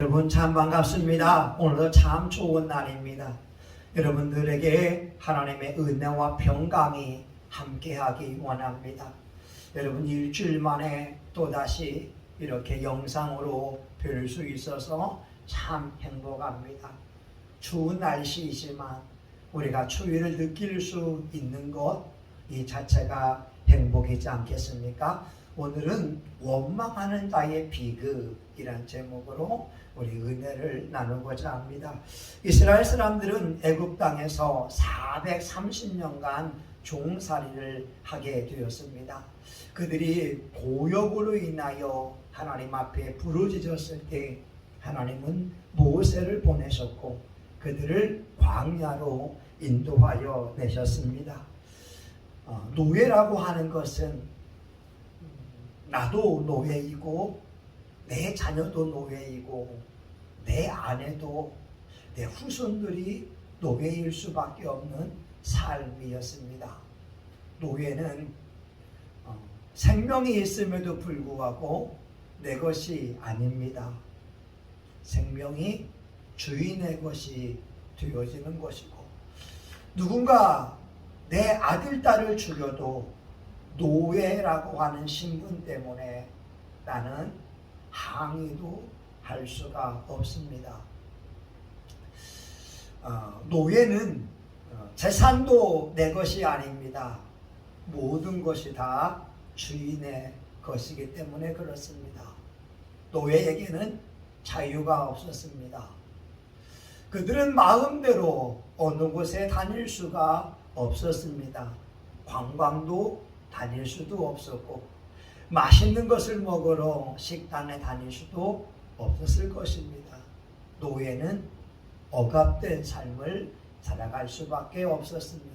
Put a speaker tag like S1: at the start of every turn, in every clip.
S1: 여러분 참 반갑습니다. 오늘도 참 좋은 날입니다. 여러분들에게 하나님의 은혜와 평강이 함께하기 원합니다. 여러분 일주일 만에 또다시 이렇게 영상으로 뵐 수 있어서 참 행복합니다. 추운 날씨이지만 우리가 추위를 느낄 수 있는 것 이 자체가 행복이지 않겠습니까? 오늘은 원망하는 자의 비극이란 제목으로 우리 은혜를 나누고자 합니다. 이스라엘 사람들은 애굽 땅에서 430년간 종살이를 하게 되었습니다. 그들이 고역으로 인하여 하나님 앞에 부르짖었을 때 하나님은 모세를 보내셨고 그들을 광야로 인도하여 내셨습니다. 노예라고 하는 것은 나도 노예이고 내 자녀도 노예이고 내 아내도 내 후손들이 노예일 수밖에 없는 삶이었습니다. 노예는 생명이 있음에도 불구하고 내 것이 아닙니다. 생명이 주인의 것이 되어지는 것이고 누군가 내 아들, 딸을 죽여도 노예라고 하는 신분 때문에 나는 항의도 할 수가 없습니다. 노예는 재산도 내 것이 아닙니다. 모든 것이 다 주인의 것이기 때문에 그렇습니다. 노예에게는 자유가 없었습니다. 그들은 마음대로 어느 곳에 다닐 수가 없었습니다. 관광도 다닐 수도 없었고 맛있는 것을 먹으러 식당에 다닐 수도 없었을 것입니다. 노예는 억압된 삶을 살아갈 수밖에 없었습니다.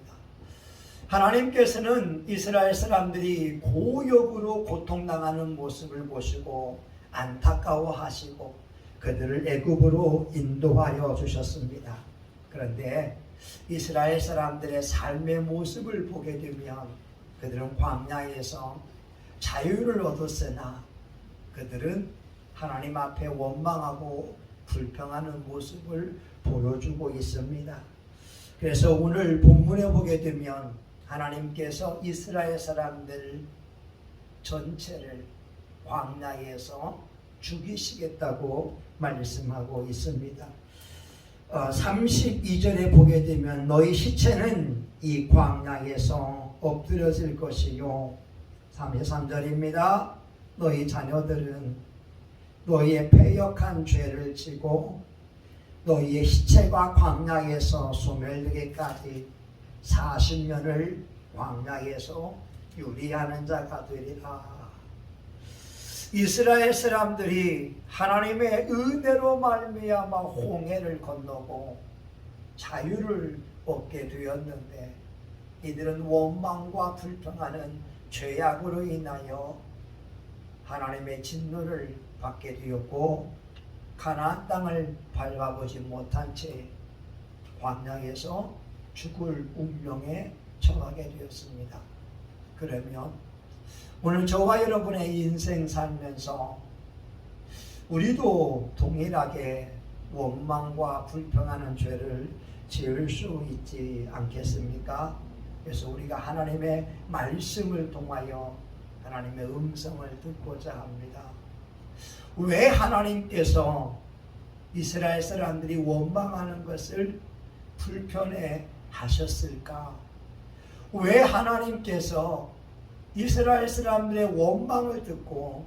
S1: 하나님께서는 이스라엘 사람들이 고역으로 고통당하는 모습을 보시고 안타까워하시고 그들을 애굽으로 인도하여 주셨습니다. 그런데 이스라엘 사람들의 삶의 모습을 보게 되면 그들은 광야에서 자유를 얻었으나 그들은 하나님 앞에 원망하고 불평하는 모습을 보여주고 있습니다. 그래서 오늘 본문에 보게 되면 하나님께서 이스라엘 사람들 전체를 광야에서 죽이시겠다고 말씀하고 있습니다. 32절에 보게 되면 너희 시체는 이 광야에서 엎드려질 것이요 33절입니다. 너희 자녀들은 너희의 패역한 죄를 지고 너희의 시체가 광야에서 소멸되기까지 40년을 광야에서 유리하는 자가 되리라. 이스라엘 사람들이 하나님의 은혜로 말미암아 홍해를 건너고 자유를 얻게 되었는데 이들은 원망과 불평하는 죄악으로 인하여 하나님의 진노를 받게 되었고 가나안 땅을 밟아보지 못한 채 광야에서 죽을 운명에 처하게 되었습니다. 그러면 오늘 저와 여러분의 인생 살면서 우리도 동일하게 원망과 불평하는 죄를 지을 수 있지 않겠습니까? 그래서 우리가 하나님의 말씀을 통하여 하나님의 음성을 듣고자 합니다. 왜 하나님께서 이스라엘 사람들이 원망하는 것을 불편해 하셨을까? 왜 하나님께서 이스라엘 사람들의 원망을 듣고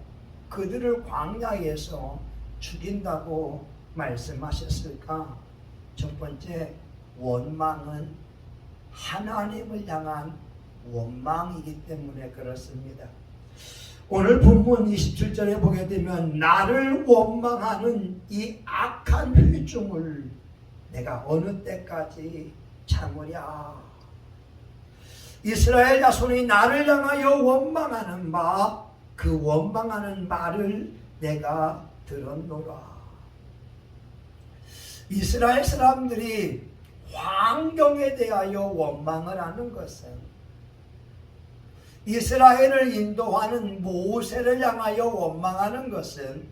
S1: 그들을 광야에서 죽인다고 말씀하셨을까? 첫 번째, 원망은 하나님을 향한 원망이기 때문에 그렇습니다. 오늘 본문 27절에 보게 되면 나를 원망하는 이 악한 회중을 내가 어느 때까지 참으랴. 이스라엘 자손이 나를 향하여 원망하는 바, 그 원망하는 말을 내가 들었노라. 이스라엘 사람들이 환경에 대하여 원망을 하는 것은 이스라엘을 인도하는 모세를 향하여 원망하는 것은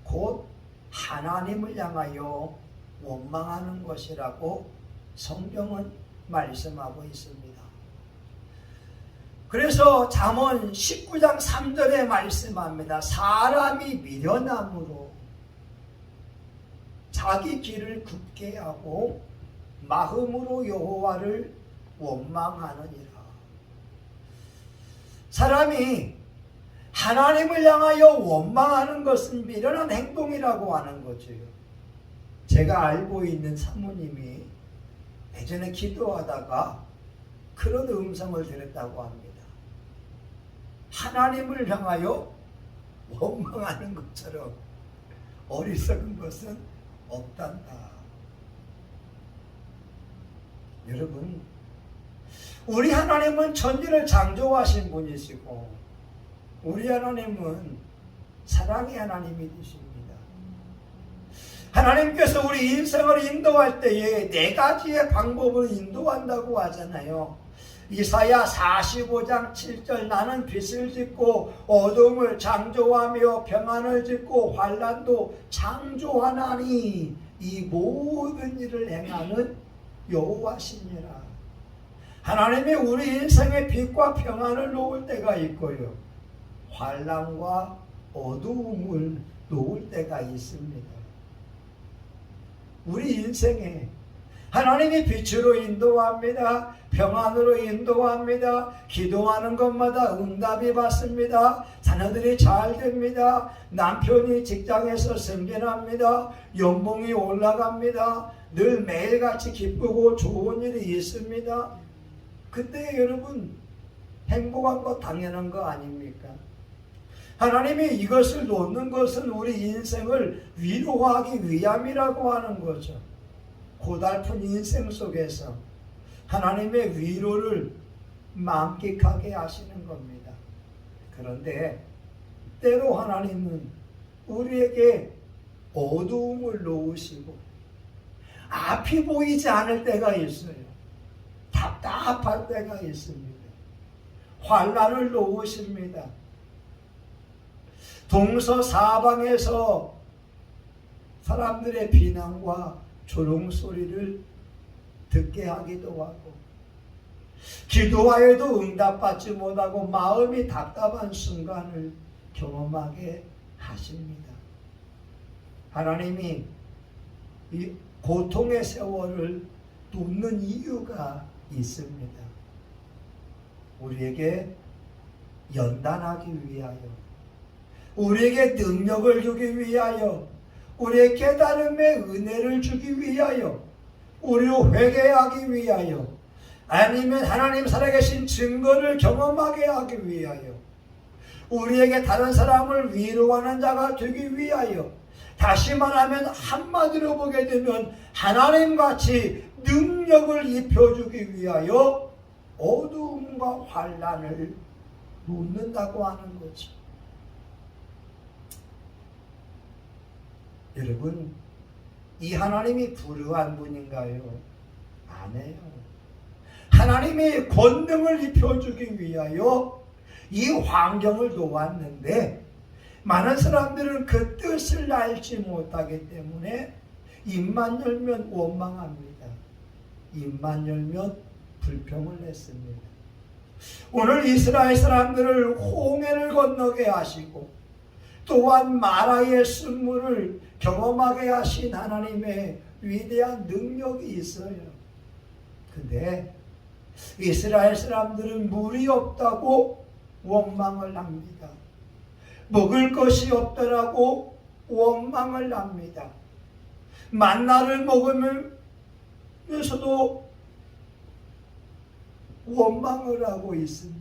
S1: 곧 하나님을 향하여 원망하는 것이라고 성경은 말씀하고 있습니다. 그래서 잠언 19장 3절에 말씀합니다. 사람이 미련함으로 자기 길을 굳게 하고 마음으로 여호와를 원망하느니라. 사람이 하나님을 향하여 원망하는 것은 미련한 행동이라고 하는 거죠. 제가 알고 있는 사모님이 예전에 기도하다가 그런 음성을 들었다고 합니다. 하나님을 향하여 원망하는 것처럼 어리석은 것은 없단다. 여러분, 우리 하나님은 천지를 창조하신 분이시고 우리 하나님은 사랑의 하나님이 되십니다. 하나님께서 우리 인생을 인도할 때에 네 가지의 방법을 인도한다고 하잖아요. 이사야 45장 7절 나는 빛을 짓고 어둠을 창조하며 평안을 짓고 환난도 창조하나니 이 모든 일을 행하는 여호와시니라. 하나님이 우리 인생에 빛과 평안을 놓을 때가 있고요, 환난과 어두움을 놓을 때가 있습니다. 우리 인생에 하나님이 빛으로 인도합니다. 평안으로 인도합니다. 기도하는 것마다 응답이 받습니다. 자녀들이 잘 됩니다. 남편이 직장에서 승진합니다. 연봉이 올라갑니다. 늘 매일같이 기쁘고 좋은 일이 있습니다. 그때 여러분 행복한 거 당연한 거 아닙니까? 하나님이 이것을 놓는 것은 우리 인생을 위로하기 위함이라고 하는 거죠. 고달픈 인생 속에서 하나님의 위로를 만끽하게 하시는 겁니다. 그런데 때로 하나님은 우리에게 어두움을 놓으시고 앞이 보이지 않을 때가 있어요. 답답할 때가 있습니다. 환난을 놓으십니다. 동서사방에서 사람들의 비난과 조롱소리를 듣게 하기도 하고 기도하여도 응답받지 못하고 마음이 답답한 순간을 경험하게 하십니다. 하나님이 이 고통의 세월을 놓는 이유가 있습니다. 우리에게 연단하기 위하여, 우리에게 능력을 주기 위하여, 우리의 깨달음의 은혜를 주기 위하여, 우리로 회개하기 위하여, 아니면 하나님 살아계신 증거를 경험하게 하기 위하여, 우리에게 다른 사람을 위로하는 자가 되기 위하여, 다시 말하면 한마디로 보게 되면 하나님같이 능력을 입혀주기 위하여 어두움과 환난을 놓는다고 하는 거죠. 여러분, 이 하나님이 불의한 분인가요? 아니에요. 하나님이 권능을 입혀주기 위하여 이 환경을 놓았는데 많은 사람들은 그 뜻을 알지 못하기 때문에 입만 열면 원망합니다. 입만 열면 불평을 냈습니다. 오늘 이스라엘 사람들을 홍해를 건너게 하시고 또한 마라의 쓴물을 경험하게 하신 하나님의 위대한 능력이 있어요. 근데 이스라엘 사람들은 물이 없다고 원망을 합니다. 먹을 것이 없더라고 원망을 합니다. 만나를 먹으면서도 원망을 하고 있습니다.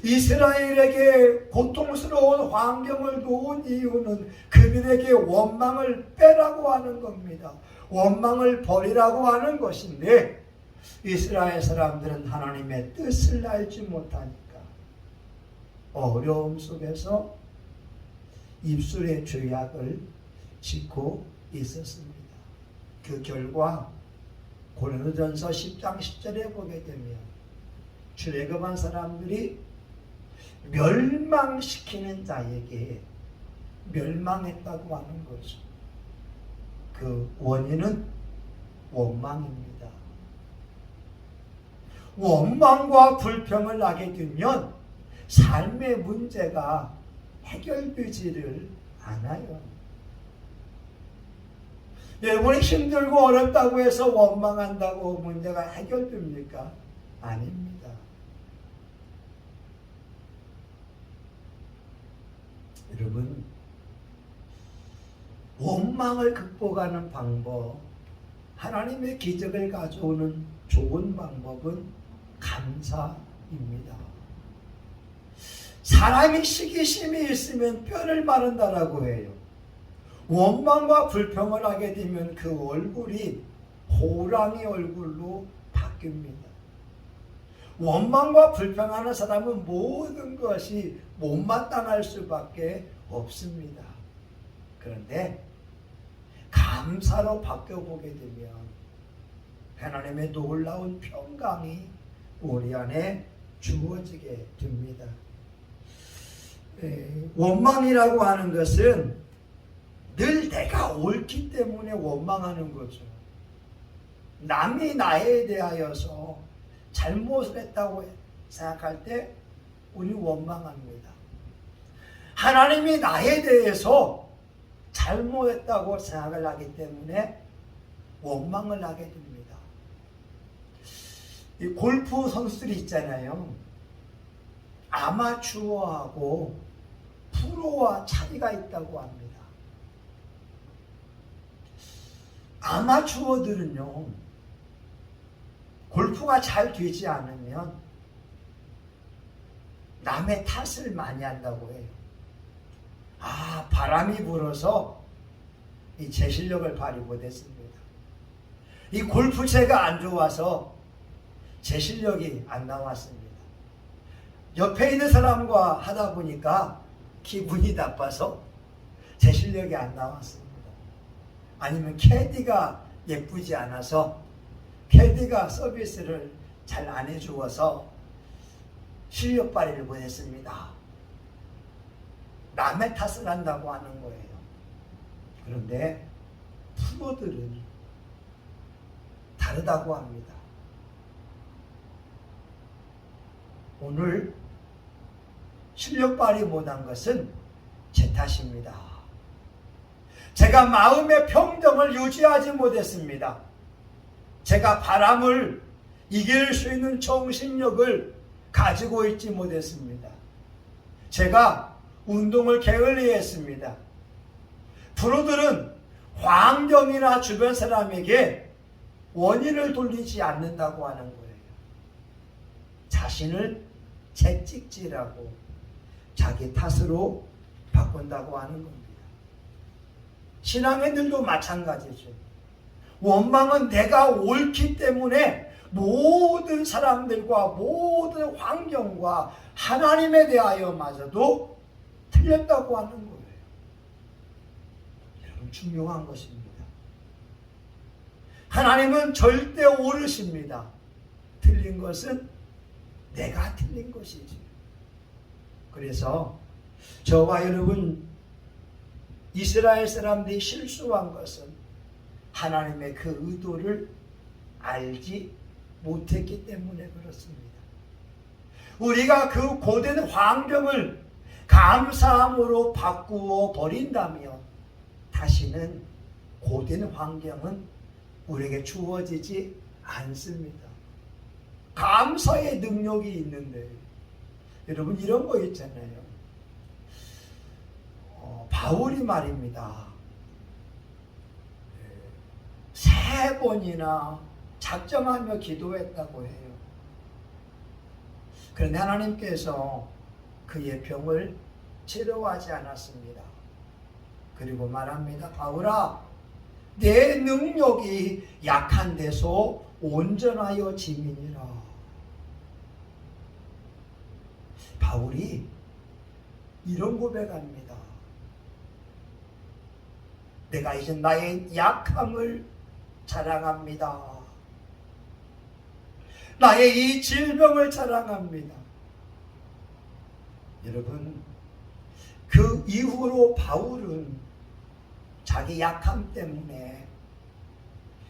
S1: 이스라엘에게 고통스러운 환경을 놓은 이유는 그들에게 원망을 빼라고 하는 겁니다. 원망을 버리라고 하는 것인데 이스라엘 사람들은 하나님의 뜻을 알지 못하니까 어려움 속에서 입술의 죄악을 짓고 있었습니다. 그 결과 고린도전서 10장 10절에 보게 되면 출애굽한 사람들이 멸망시키는 자에게 멸망했다고 하는 거죠. 그 원인은 원망입니다. 원망과 불평을 하게 되면 삶의 문제가 해결되지를 않아요. 여러분이 힘들고 어렵다고 해서 원망한다고 문제가 해결됩니까? 아닙니다. 여러분, 원망을 극복하는 방법, 하나님의 기적을 가져오는 좋은 방법은 감사입니다. 사람이 시기심이 있으면 뼈를 마른다라고 해요. 원망과 불평을 하게 되면 그 얼굴이 호랑이 얼굴로 바뀝니다. 원망과 불평하는 사람은 모든 것이 못마땅할 수밖에 없습니다. 그런데 감사로 바뀌어보게 되면 하나님의 놀라운 평강이 우리 안에 주어지게 됩니다. 원망이라고 하는 것은 늘 내가 옳기 때문에 원망하는 거죠. 남이 나에 대하여서 잘못을 했다고 생각할 때 우리 원망합니다. 하나님이 나에 대해서 잘못했다고 생각을 하기 때문에 원망을 하게 됩니다. 이 골프 선수들이 있잖아요. 아마추어하고 프로와 차이가 있다고 합니다. 아마추어들은요, 골프가 잘 되지 않으면 남의 탓을 많이 한다고 해요. 아, 바람이 불어서 제 실력을 발휘 못했습니다. 이 골프채가 안 좋아서 제 실력이 안 나왔습니다. 옆에 있는 사람과 하다 보니까 기분이 나빠서 제 실력이 안 나왔습니다. 아니면 캐디가 예쁘지 않아서 캐디가 서비스를 잘 안 해주어서 실력 발휘를 못했습니다. 남의 탓을 한다고 하는 거예요. 그런데 프로들은 다르다고 합니다. 오늘 실력 발휘 못한 것은 제 탓입니다. 제가 마음의 평정을 유지하지 못했습니다. 제가 바람을 이길 수 있는 정신력을 가지고 있지 못했습니다. 제가 운동을 게을리했습니다. 프로들은 환경이나 주변 사람에게 원인을 돌리지 않는다고 하는 거예요. 자신을 채찍질하고 자기 탓으로 바꾼다고 하는 겁니다. 신앙인들도 마찬가지죠. 원망은 내가 옳기 때문에 모든 사람들과 모든 환경과 하나님에 대하여마저도 틀렸다고 하는 거예요. 여러분, 중요한 것입니다. 하나님은 절대 옳으십니다. 틀린 것은 내가 틀린 것이지. 그래서 저와 여러분, 이스라엘 사람들이 실수한 것은 하나님의 그 의도를 알지 못했기 때문에 그렇습니다. 우리가 그 고된 환경을 감사함으로 바꾸어 버린다면 다시는 고된 환경은 우리에게 주어지지 않습니다. 감사의 능력이 있는데 여러분, 이런 거 있잖아요. 바울이 말입니다. 3번이나 작정하며 기도했다고 해요. 그런데 하나님께서 그의 병을 치료하지 않았습니다. 그리고 말합니다. 바울아, 내 능력이 약한 데서 온전하여 짐이니라. 바울이 이런 고백합니다. 내가 이제 나의 약함을 자랑합니다. 나의 이 질병을 자랑합니다. 여러분, 그 이후로 바울은 자기 약함 때문에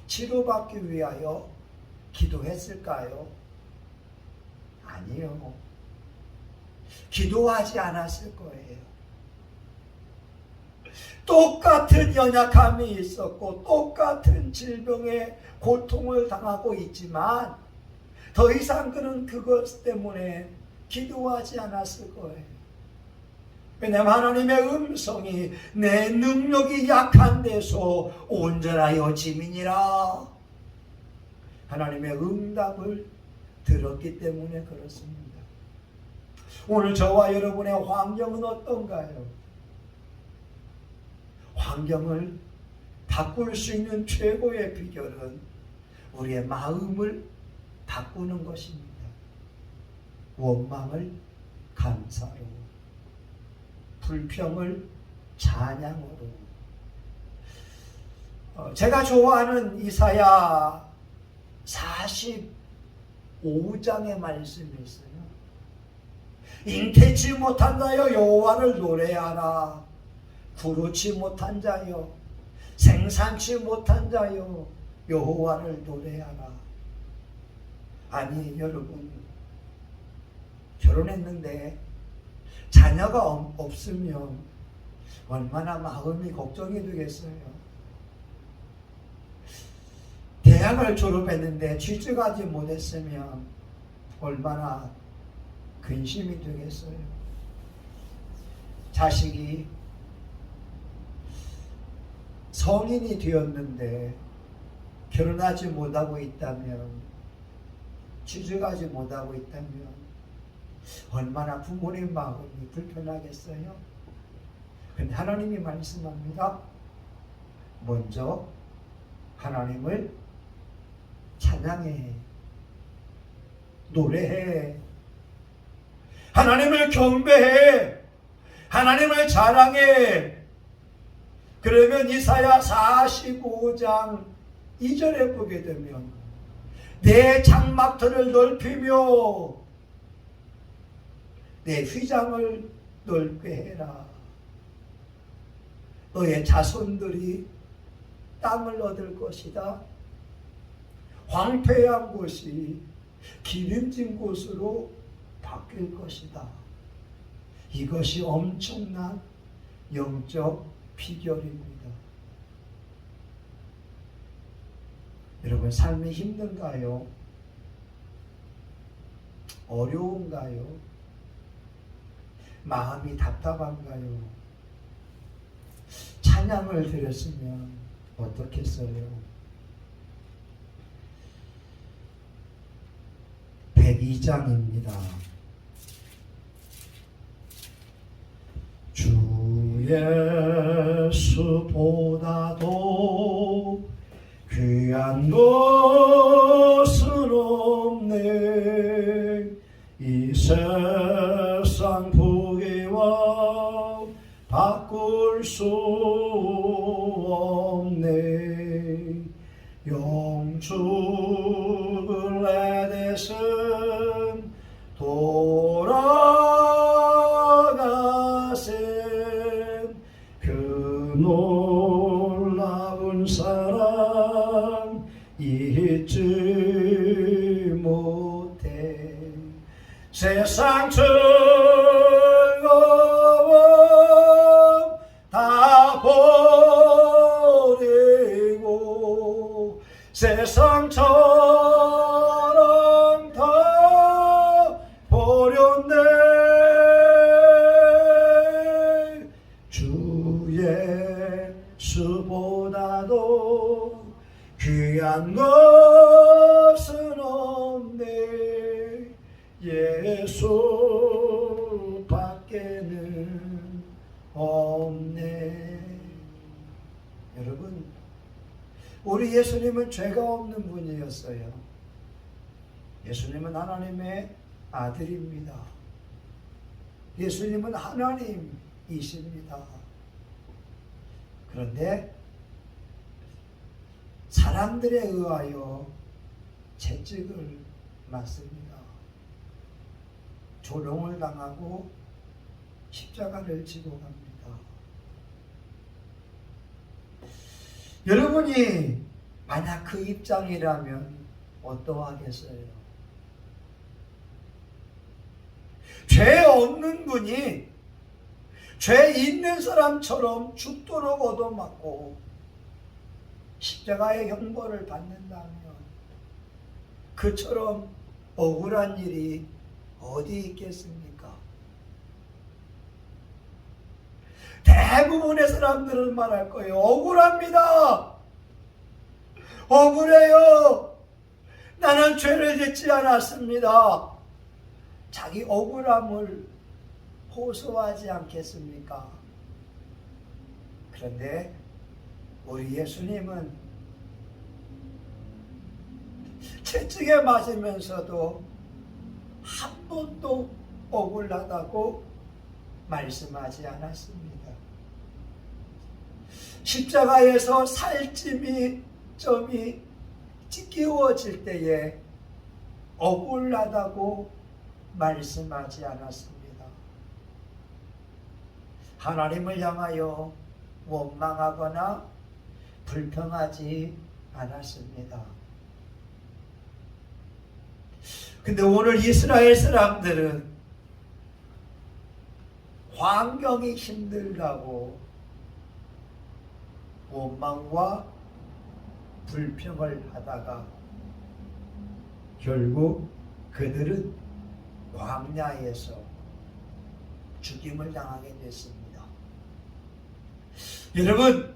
S1: 치료받기 위하여 기도했을까요? 아니요. 기도하지 않았을 거예요. 똑같은 연약함이 있었고 똑같은 질병의 고통을 당하고 있지만 더 이상 그는 그것 때문에 기도하지 않았을 거예요. 왜냐하면 하나님의 음성이 내 능력이 약한 데서 온전하여 지민이라 하나님의 응답을 들었기 때문에 그렇습니다. 오늘 저와 여러분의 환경은 어떤가요? 환경을 바꿀 수 있는 최고의 비결은 우리의 마음을 바꾸는 것입니다. 원망을 감사로, 불평을 찬양으로. 제가 좋아하는 이사야 45장의 말씀이 있어요. 잉태치 못한 자여 여호와를 노래하라. 부르지 못한 자여, 생산치 못한 자여 여호와를 노래하라. 아니 여러분, 결혼했는데 자녀가 없으면 얼마나 마음이 걱정이 되겠어요. 대학을 졸업했는데 취직하지 못했으면 얼마나 근심이 되겠어요. 자식이 성인이 되었는데 결혼하지 못하고 있다면, 취직하지 못하고 있다면 얼마나 부모님 마음이 불편하겠어요. 근데 하나님이 말씀합니다. 먼저 하나님을 찬양해, 노래해, 하나님을 경배해, 하나님을 자랑해. 그러면 이사야 45장 2절에 보게 되면 내 장막터를 넓히며 내 휘장을 넓게 해라. 너의 자손들이 땅을 얻을 것이다. 황폐한 곳이 기름진 곳으로 바뀔 것이다. 이것이 엄청난 영적 비결입니다. 여러분, 삶이 힘든가요? 어려운가요? 마음이 답답한가요? 찬양을 드렸으면 어떻겠어요? 102장입니다. 주 예수보다도 귀한 것은 없네. 이 세상 부귀와 바꿀 수 없네. 영축을 내 대신 돌아가신 그 놀라운 사랑 잊지 못해. 세상 즐거움 다 버리고 세상처럼 다 버렸네. 주 예수보다도 귀한 것은 없네. 예수 밖에는 없네. 여러분, 우리 예수님은 죄가 없는 분이었어요. 예수님은 하나님의 아들입니다. 예수님은 하나님이십니다. 그런데 사람들에 의하여 채찍을 맞습니다. 조롱을 당하고 십자가를 지고 갑니다. 여러분이 만약 그 입장이라면 어떠하겠어요? 죄 없는 분이 죄 있는 사람처럼 죽도록 얻어맞고 십자가의 형벌을 받는다면 그처럼 억울한 일이 어디 있겠습니까? 대부분의 사람들은 말할 거예요. 억울합니다. 억울해요. 나는 죄를 짓지 않았습니다. 자기 억울함을 호소하지 않겠습니까? 그런데 우리 예수님은 채찍에 맞으면서도 한 번도 억울하다고 말씀하지 않았습니다. 십자가에서 점이 찢기워질 때에 억울하다고 말씀하지 않았습니다. 하나님을 향하여 원망하거나 불평하지 않았습니다. 근데 오늘 이스라엘 사람들은 환경이 힘들다고 원망과 불평을 하다가 결국 그들은 광야에서 죽임을 당하게 됐습니다. 여러분,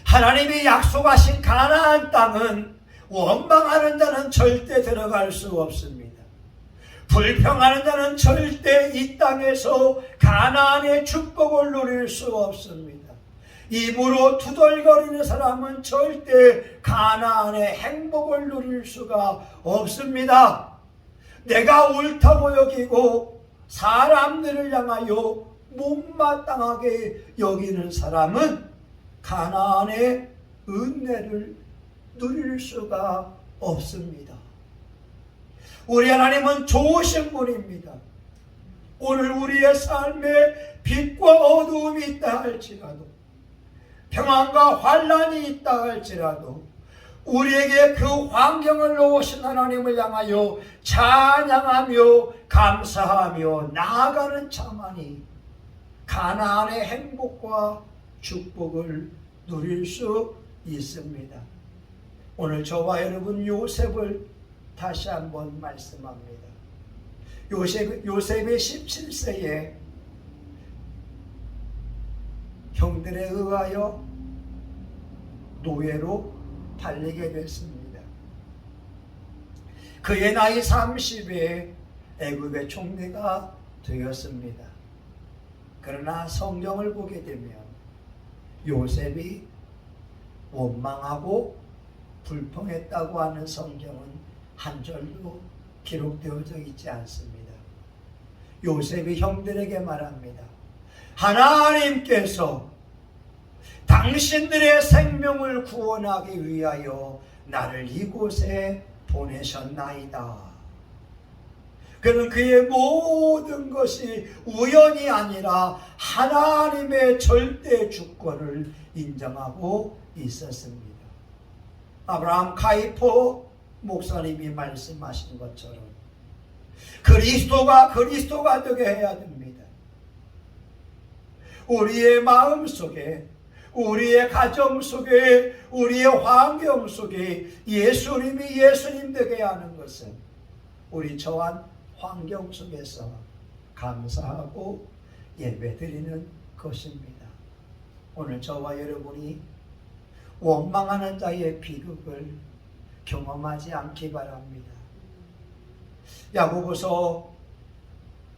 S1: 하나님이 약속하신 가나안 땅은 원망하는 자는 절대 들어갈 수 없습니다. 불평하는 자는 절대 이 땅에서 가나안의 축복을 누릴 수 없습니다. 입으로 투덜거리는 사람은 절대 가나안의 행복을 누릴 수가 없습니다. 내가 옳다고 여기고 사람들을 향하여 못마땅하게 여기는 사람은 가나안의 은혜를 누릴 수가 없습니다. 우리 하나님은 좋으신 분입니다. 오늘 우리의 삶에 빛과 어두움이 있다 할지라도, 평안과 환란이 있다 할지라도 우리에게 그 환경을 놓으신 하나님을 향하여 찬양하며 감사하며 나아가는 자만이 가나안의 행복과 축복을 누릴 수 있습니다. 오늘 저와 여러분 요셉을 다시 한번 말씀합니다. 요셉이 17세에 형들에 의하여 노예로 팔리게 됐습니다. 그의 나이 30에 애굽의 총리가 되었습니다. 그러나 성경을 보게 되면 요셉이 원망하고 불평했다고 하는 성경은 한 절도 기록되어져 있지 않습니다. 요셉이 형들에게 말합니다. 하나님께서 당신들의 생명을 구원하기 위하여 나를 이곳에 보내셨나이다. 그는 그의 모든 것이 우연이 아니라 하나님의 절대 주권을 인정하고 있었습니다. 아브라함 카이포 목사님이 말씀하신 것처럼 그리스도가 되게 해야 됩니다. 우리의 마음 속에, 우리의 가정 속에, 우리의 환경 속에 예수님이 예수님 되게 하는 것은 우리 처한 환경 속에서 감사하고 예배드리는 것입니다. 오늘 저와 여러분이 원망하는 자의 비극을 경험하지 않기 바랍니다. 야고보서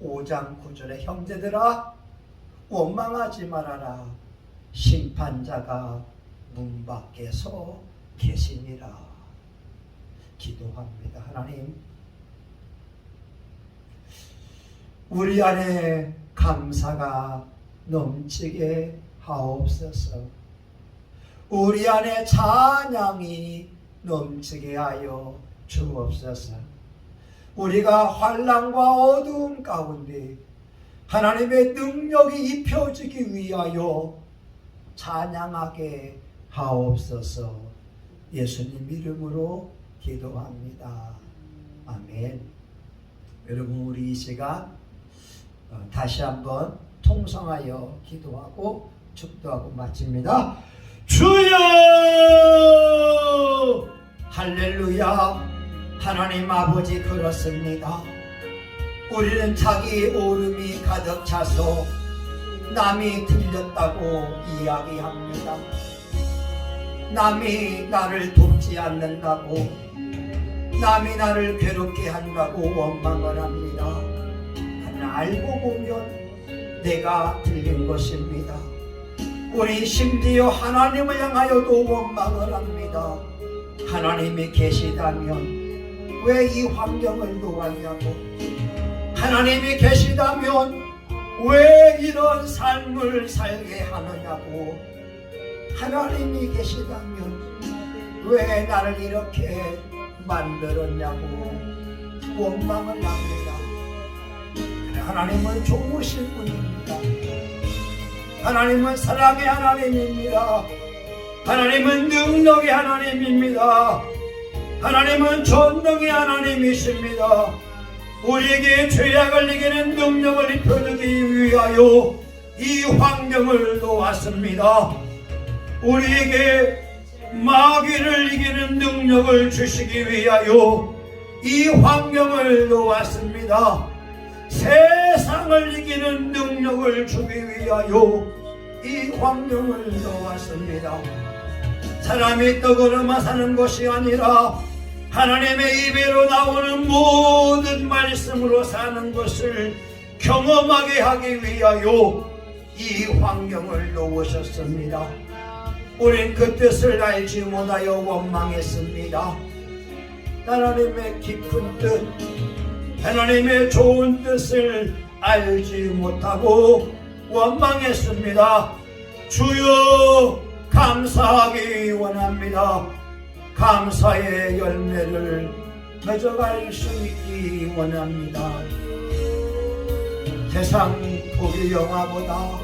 S1: 5장 9절에 형제들아 원망하지 말아라. 심판자가 문 밖에 서 계시니라. 기도합니다. 하나님, 우리 안에 감사가 넘치게 하옵소서. 우리 안에 찬양이 넘치게 하여 주옵소서. 우리가 환난과 어두움 가운데 하나님의 능력이 입혀지기 위하여 찬양하게 하옵소서. 예수님 이름으로 기도합니다. 아멘. 여러분, 우리 이 시간 다시 한번 통성하여 기도하고 축도하고 마칩니다. 주여! 할렐루야! 하나님 아버지, 그렇습니다. 우리는 자기 오름이 가득 차서 남이 틀렸다고 이야기합니다. 남이 나를 돕지 않는다고, 남이 나를 괴롭게 한다고 원망을 합니다. 하나 알고 보면 내가 틀린 것입니다. 우리 심지어 하나님을 향하여도 원망을 합니다. 하나님이 계시다면 왜 이 환경을 놓았냐고, 하나님이 계시다면 왜 이런 삶을 살게 하느냐고, 하나님이 계시다면 왜 나를 이렇게 만들었냐고 원망을 합니다. 하나님은 좋으신 분입니다. 하나님은 사랑의 하나님입니다. 하나님은 능력의 하나님입니다. 하나님은 전능의 하나님이십니다. 우리에게 죄악을 이기는 능력을 입혀주기 위하여 이 환경을 놓았습니다. 우리에게 마귀를 이기는 능력을 주시기 위하여 이 환경을 놓았습니다. 세상을 이기는 능력을 주기 위하여 이 환경을 놓았습니다. 사람이 떡으로만 사는 것이 아니라 하나님의 입에로 나오는 모든 말씀으로 사는 것을 경험하게 하기 위하여 이 환경을 놓으셨습니다. 우린 그 뜻을 알지 못하여 원망했습니다. 하나님의 깊은 뜻, 하나님의 좋은 뜻을 알지 못하고 원망했습니다. 주여, 감사하기 원합니다. 감사의 열매를 맺어갈 수 있기 원합니다. 세상 부귀 영화보다,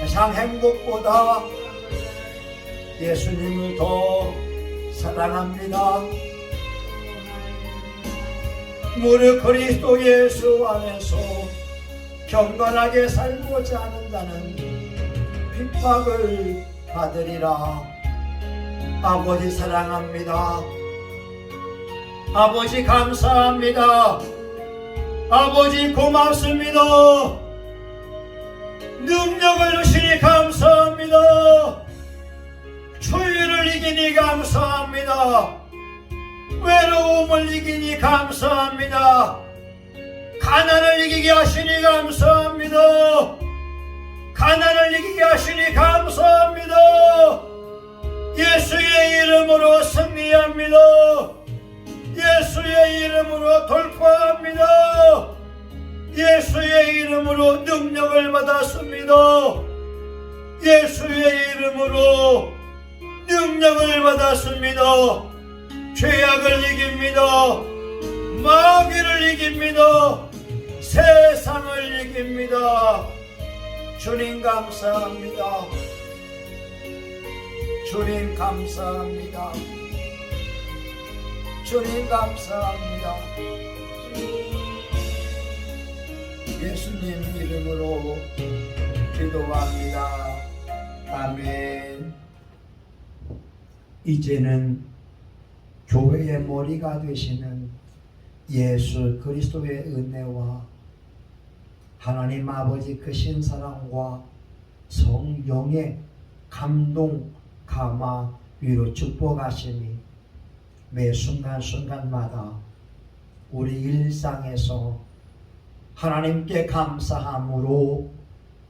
S1: 세상 행복보다 예수님을 더 사랑합니다. 무릇 그리스도 예수 안에서 경건하게 살고자 하는다는 핍박을 받으리라. 아버지 사랑합니다. 아버지 감사합니다. 아버지 고맙습니다. 능력을 주시니 감사합니다. 추위를 이기니 감사합니다. 외로움을 이기니 감사합니다. 가난을 이기게 하시니 감사합니다. 가난을 이기게 하시니 감사합니다. 예수의 이름으로 승리합니다. 예수의 이름으로 돌파합니다. 예수의 이름으로 능력을 받았습니다. 예수의 이름으로 능력을 받았습니다. 죄악을 이깁니다. 마귀를 이깁니다. 세상을 이깁니다. 주님 감사합니다. 주님 감사합니다. 주님 감사합니다. 예수님 이름으로 기도합니다. 아멘. 이제는 교회의 머리가 되시는 예수 그리스도의 은혜와 하나님 아버지 크신 사랑과 성령의 감동, 감화, 위로 축복하시니 매 순간순간마다 우리 일상에서 하나님께 감사함으로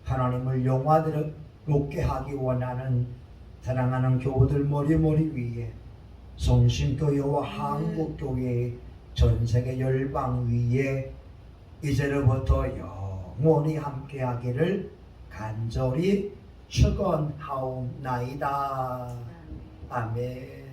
S1: 하나님을 영화롭게 하기 원하는 사랑하는 교우들 머리 위에 성심교회와 한국교회 전세계 열방 위에 이제로부터 영원히 함께하기를 간절히 축원하옵나이다. 아멘.